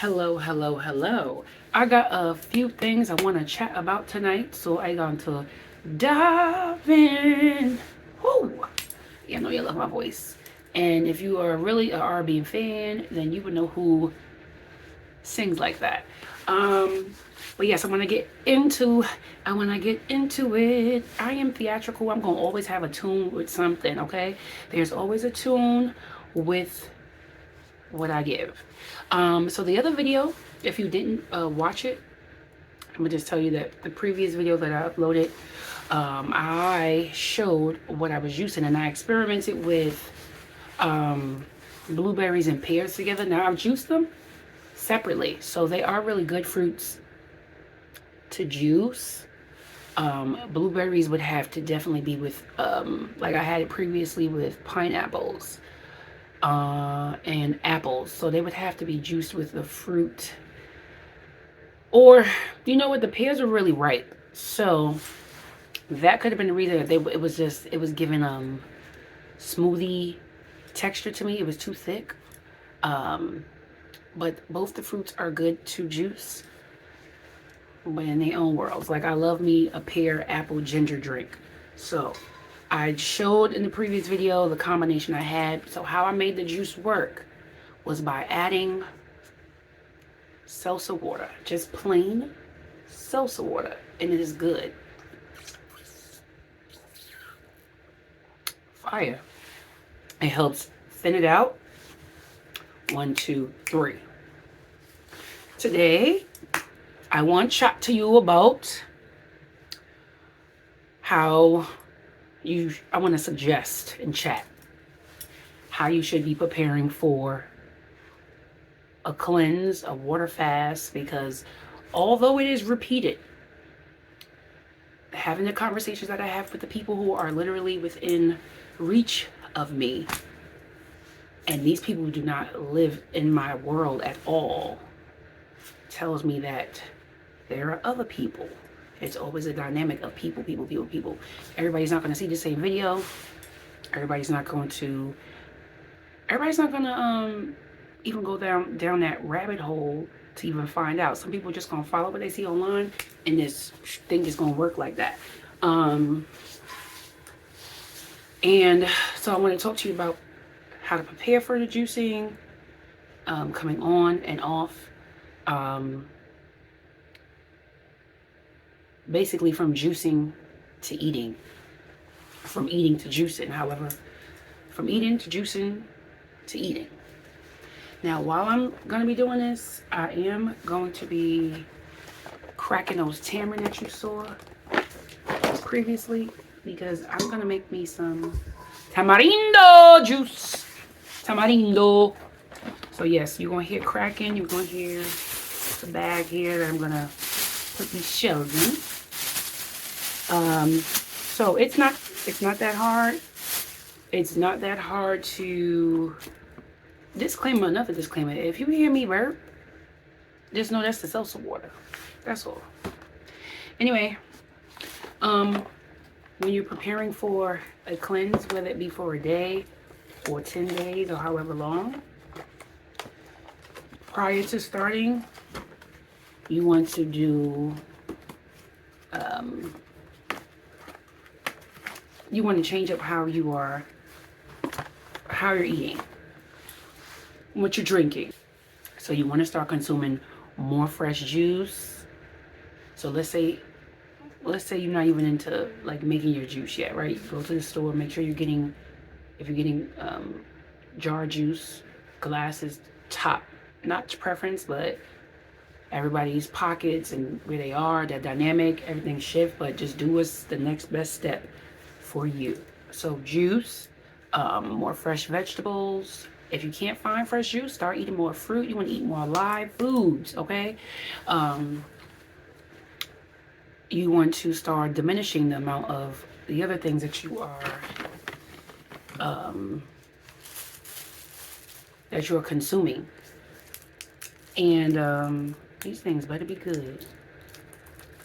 Hello, hello, hello. I got a few things I want to chat about tonight, so I got to dive in. Whoo! Yeah, I know you love my voice. And if you are really a R&B fan, then you would know who sings like that. Um, but yes, I want to get into it. I am theatrical. I'm going to always have a tune with something, okay? There's always a tune with what I give. So the other video, if you didn't watch it, I'm gonna just tell you that the previous video that I uploaded, I showed what I was using, and I experimented with blueberries and pears together. Now I've juiced them separately, so they are really good fruits to juice. Blueberries would have to definitely be with, like I had it previously with pineapples and apples, so they would have to be juiced with the fruit. Or you know what, the pears are really ripe, so that could have been the reason that it was giving smoothie texture to me. It was too thick. But both the fruits are good to juice, but in their own worlds. Like I love me a pear apple ginger drink. So I showed in the previous video the combination I had. So how I made the juice work was by adding salsa water, just plain salsa water, and it is good. Fire. It helps thin it out. 1, 2, 3. Today, I want to chat to you about how I want to suggest in chat how you should be preparing for a cleanse, a water fast, because although it is repeated, having the conversations that I have with the people who are literally within reach of me, and these people do not live in my world at all, tells me that there are other people. It's always a dynamic of people. Everybody's not going to see the same video. Everybody's not going to even go down that rabbit hole to even find out. Some people are just gonna follow what they see online, and this thing is gonna work like that. And so I want to talk to you about how to prepare for the juicing, coming on and off, basically from juicing to eating, from eating to juicing. However, from eating to juicing to eating. Now, while I'm going to be doing this, I am going to be cracking those tamarind that you saw previously, because I'm going to make me some tamarindo juice. Tamarindo. So yes, you're going to hear cracking. You're going to hear the bag here that I'm going to put these shells in. So it's not that hard. It's not that hard to... Disclaimer, another disclaimer. If you hear me burp, just know that's the salsa water. That's all. Anyway, when you're preparing for a cleanse, whether it be for a day or 10 days or however long, prior to starting, you want to do, you want to change up how you're eating, what you're drinking. So you want to start consuming more fresh juice. So let's say you're not even into like making your juice yet, right? Go to the store, make sure if you're getting jar juice, glasses top notch preference, but everybody's pockets and where they are, that dynamic, everything shift, but just do what's the next best step for you. So juice, more fresh vegetables. If you can't find fresh juice, start eating more fruit. You want to eat more live foods, okay? You want to start diminishing the amount of the other things that you are consuming. And these things better be good.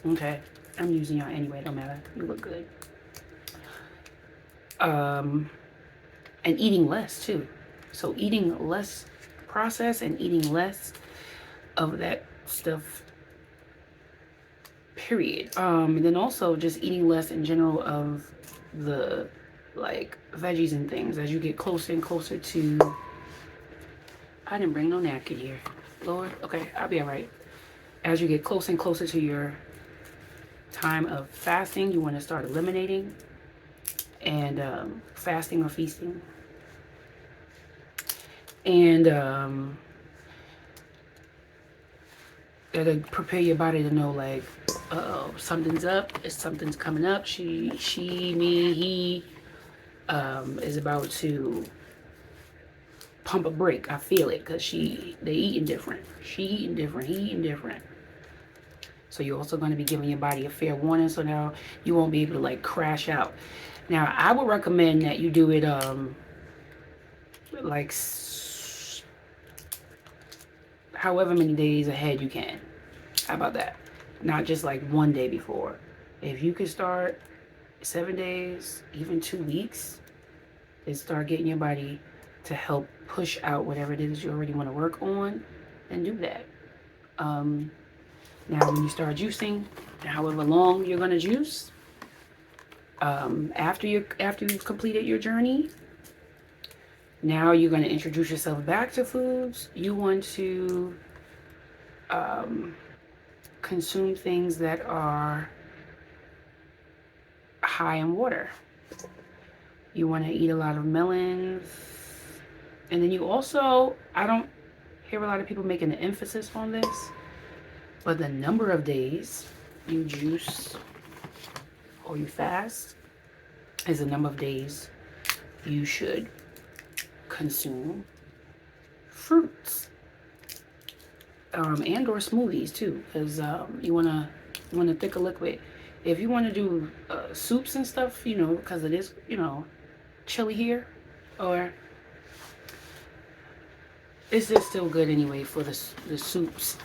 Okay, I'm using y'all anyway. Don't matter. You look good. And eating less too. So eating less processed and eating less of that stuff, period. And then also just eating less in general of the like veggies and things as you get closer and closer to. I didn't bring no napkin here, Lord. Okay, I'll be all right. As you get closer and closer to your time of fasting, you want to start eliminating and fasting or feasting. And gotta prepare your body to know, like, uh-oh, something's up, something's coming up. She, me, he is about to pump a brake. I feel it, because they eating different. She eating different, he eating different. So you're also going to be giving your body a fair warning, so now you won't be able to like crash out. Now, I would recommend that you do it like however many days ahead you can. How about that? Not just like one day before. If you could start 7 days, even 2 weeks, and start getting your body to help push out whatever it is you already want to work on, then do that. Now, when you start juicing, however long you're gonna juice, after you've completed your journey, now you're gonna introduce yourself back to foods. You want to consume things that are high in water. You want to eat a lot of melons, and then you also, I don't hear a lot of people making an emphasis on this, but the number of days you juice or you fast is the number of days you should consume fruits, and or smoothies too, because you want a thicker liquid. If you want to do soups and stuff, you know, because it is, you know, chilly here, or it's just still good anyway for the soups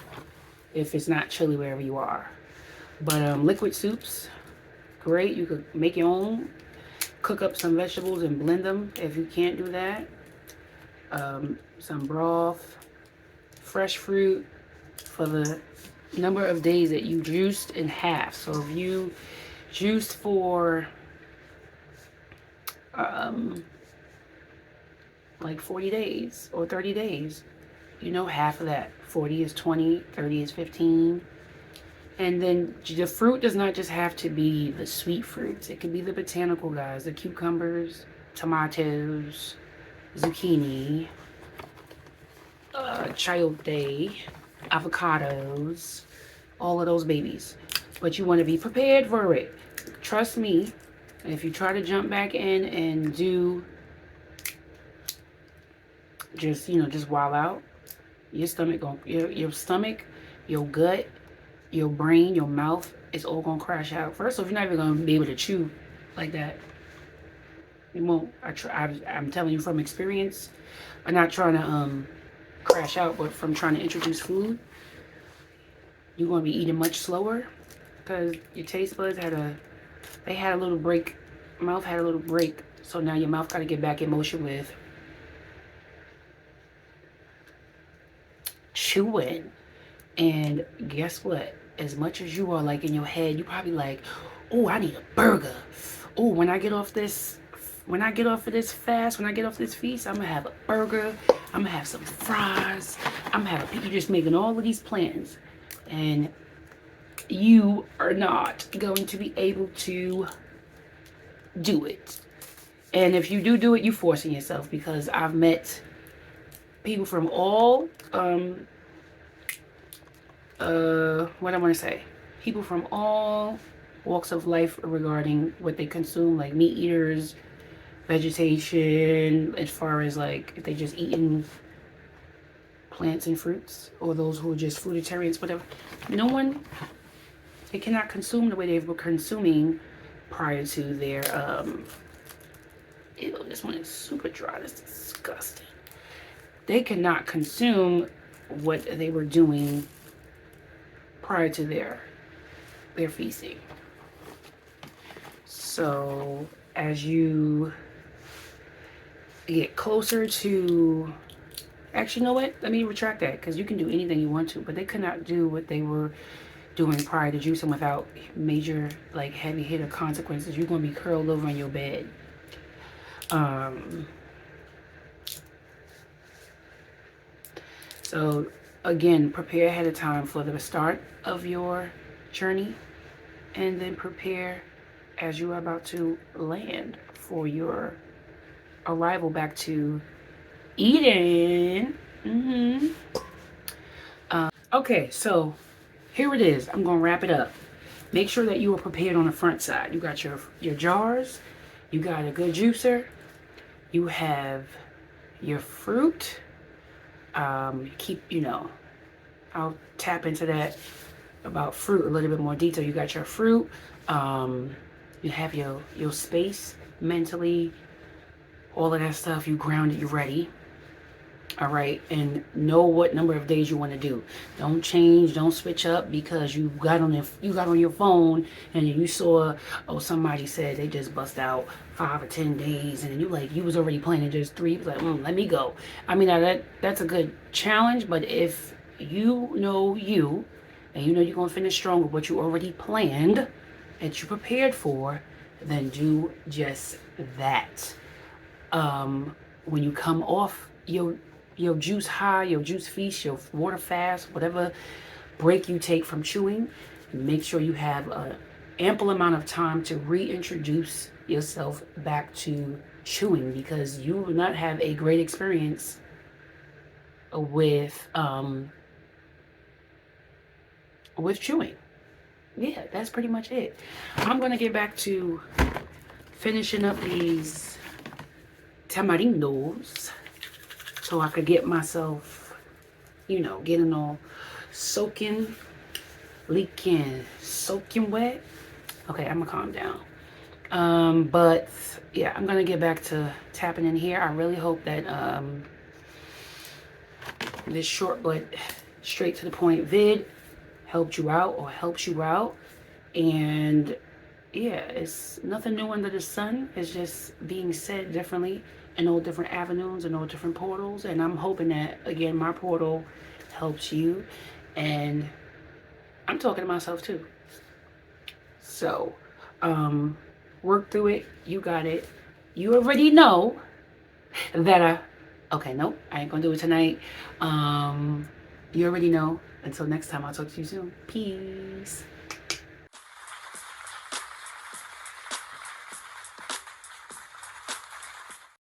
if it's not chilly wherever you are. But liquid soups, great. You could make your own, cook up some vegetables and blend them if you can't do that. Some broth, fresh fruit for the number of days that you juiced in half. So if you juiced for like 40 days or 30 days, you know, half of that, 40 is 20, 30 is 15. And then the fruit does not just have to be the sweet fruits. It can be the botanical guys, the cucumbers, tomatoes, zucchini, chayote, avocados, all of those babies. But you want to be prepared for it. Trust me, if you try to jump back in and do just, you know, just wild out, your stomach, your gut, your brain, your mouth, it's all gonna crash out. First off, you're not even gonna be able to chew like that. You won't. I'm telling you from experience. I'm not trying to crash out, but from trying to introduce food, you're gonna be eating much slower because your taste buds had a little break. Mouth had a little break, so now your mouth got to get back in motion with chewing. And guess what? As much as you are like in your head, you probably like, oh, I need a burger. Oh, when I get off of this fast, when I get off this feast, I'm gonna have a burger. I'm gonna have some fries. You're just making all of these plans, and you are not going to be able to do it. And if you do it, you're forcing yourself, because I've met people from all what I want to say, people from all walks of life regarding what they consume, like meat eaters, vegetation, as far as like if they just eating plants and fruits, or those who are just fruitarians, whatever. No one, they cannot consume the way they were consuming prior to their ew, this one is super dry. That's disgusting. They cannot consume what they were doing prior to their feasting. So as you get closer to Actually, you know what? Let me retract that, because you can do anything you want to, but they could not do what they were doing prior to juicing without major, like, heavy hitter consequences. You're going to be curled over in your bed. So again, prepare ahead of time for the start of your journey, and then prepare as you are about to land for your arrival back to Eden. Okay, so here it is. I'm gonna wrap it up. Make sure that you are prepared on the front side. You got your jars, you got a good juicer, you have your fruit. I'll tap into that about fruit a little bit more detail. You got your fruit, you have your space mentally, all of that stuff. You grounded, you ready. All right, and know what number of days you want to do. Don't change, don't switch up because you got on your phone and you saw, oh, somebody said they just bust out 5 or 10 days, and then you was already planning just 3. You was like, let me go. I mean, now that's a good challenge, but if you know you, and you know you're gonna finish strong with what you already planned, that you prepared for, then do just that. When you come off your juice high, your juice feast, your water fast, whatever break you take from chewing, make sure you have an ample amount of time to reintroduce yourself back to chewing, because you will not have a great experience with chewing. Yeah, that's pretty much it. I'm gonna get back to finishing up these tamarindos so I could get myself, getting all soaking, leaking, soaking wet. Okay, I'm gonna calm down. But yeah, I'm gonna get back to tapping in here. I really hope that this short but straight to the point vid helped you out or helps you out. And yeah, it's nothing new under the sun. It's just being said differently in all different avenues and all different portals. And I'm hoping that, again, my portal helps you. And I'm talking to myself too. So, work through it. You got it. You already know that okay, nope, I ain't gonna do it tonight. You already know. Until next time, I'll talk to you soon. Peace.